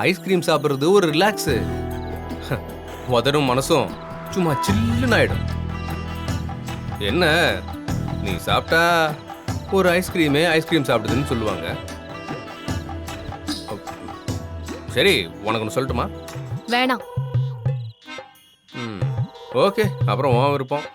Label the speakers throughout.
Speaker 1: Ice cream சாப்பிட்றது ஒரு relax. உதடும் மனசும் சும்மா சில்லுன்னு ஆயிடும். என்ன நீ சாப்பிட்டா ஒரு ஐஸ்கிரீம் சாப்பிடுதுன்னு சொல்லுவாங்க. சரி, உனக்கு ஒன்று சொல்லட்டுமா?
Speaker 2: வேணாம்.
Speaker 1: ஓகே, அப்புறம் உன் விருப்பம்.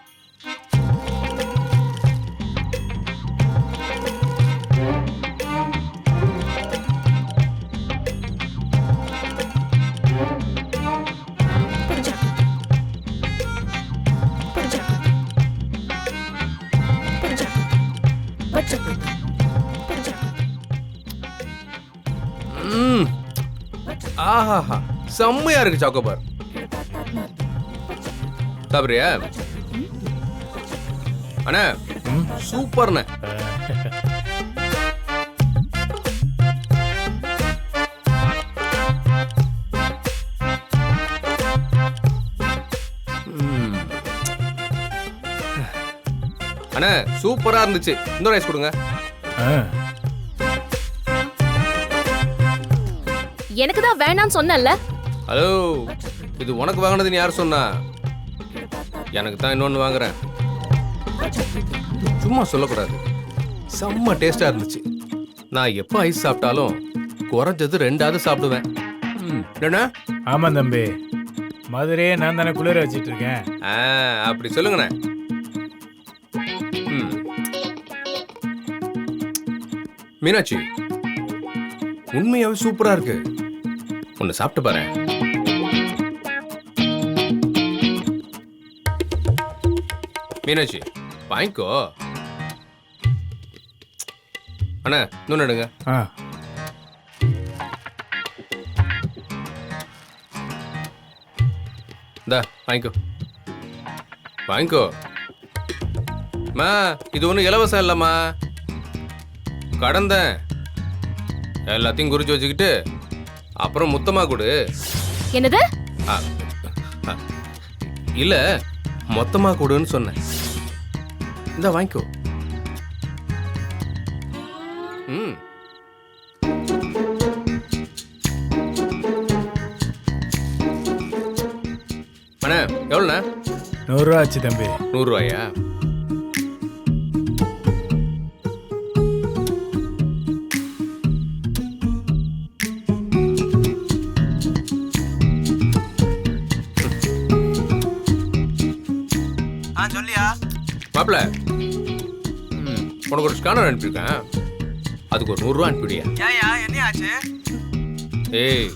Speaker 1: ஆஹாஹா, செம்மையா இருக்கு சாக்கோபார். சாப்பிட்றியா? அண்ணா சூப்பர்ண்ணே. அண்ணா சூப்பரா இருந்துச்சு. இன்னொரு ஐஸ் கொடுங்க.
Speaker 2: எனக்கு தான் வேணாம்னு சொன்னேன்ல.
Speaker 1: ஹலோ, இது உனக்கு வாங்கினதுன்னு யார் சொன்னா? எனக்கு தான் இன்னொன்று வாங்குறேன். சும்மா சொல்லக்கூடாது. செம்ம டேஸ்டா இருந்துச்சு. நான் எப்போ ஐஸ் சாப்பிட்டாலும் குறைஞ்சது 2ஆவது சாப்பிடுவேன். என்ன?
Speaker 3: ஆமா தம்பி, மதுரையே நான் தானே குளிர வச்சிட்டு இருக்கேன்.
Speaker 1: அப்படி சொல்லுங்கண்ணே. மீனாட்சி, உண்மையாவே சூப்பரா இருக்கு. ஒன்று சாப்பிட்டு பாரு. மீனாட்சி வாங்கிக்கோ. அண்ணா இன்னொன்று எடுங்க. இந்தா வாங்கிக்கோ. வாங்கிக்கோ மா. இது ஒன்றும் இலவசம் இல்லைம்மா, கடந்தேன். எல்லாத்தையும் குறிச்சு வச்சுக்கிட்டு அப்புறம் மொத்தமா கொடு.
Speaker 2: என்னது?
Speaker 1: இல்ல, மொத்தமா கொடுன்னு சொன்னேன். இந்த வாங்கிக்கோ. அண்ணா எவ்வளோண்ணா?
Speaker 3: 100 ரூபா ஆச்சு தம்பி.
Speaker 1: 100 ரூபாயா?
Speaker 4: சொல்லியா
Speaker 1: மாப்பிள்ள, உனக்கு ஒரு ஸ்கேனர் அனுப்பியிருக்கேன். அதுக்கு ஒரு 100 ரூபா அனுப்பிவிடியா?
Speaker 4: ஏயா என்ன ஆச்சு?
Speaker 1: ஏய்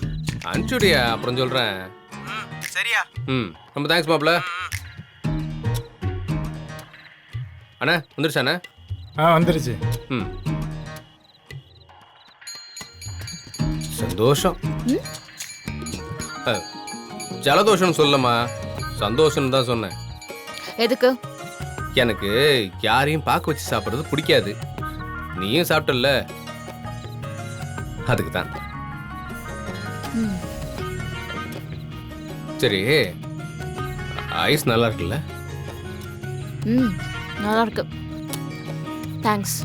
Speaker 1: அனுப்பிச்சுடியா, அப்புறம் சொல்றேன்.
Speaker 4: சரியா?
Speaker 1: ரொம்ப தேங்க்ஸ் மாப்பிள்ள. அண்ணா வந்துருச்சா அண்ணா?
Speaker 3: வந்துருச்சு.
Speaker 1: சந்தோஷம். ஜலதோஷம் சொல்லமா, சந்தோஷம் தான் சொன்னேன்.
Speaker 2: எதுக்கு?
Speaker 1: எனக்கு யாரையும் பார்க்க வச்சு சாப்பிட்றது பிடிக்காது. நீயும் சாப்பிட்டல, அதுக்கு தான். சரி, ஐஸ் நல்லா இருக்குல்ல?
Speaker 2: நல்லா இருக்கு. தேங்க்ஸ்.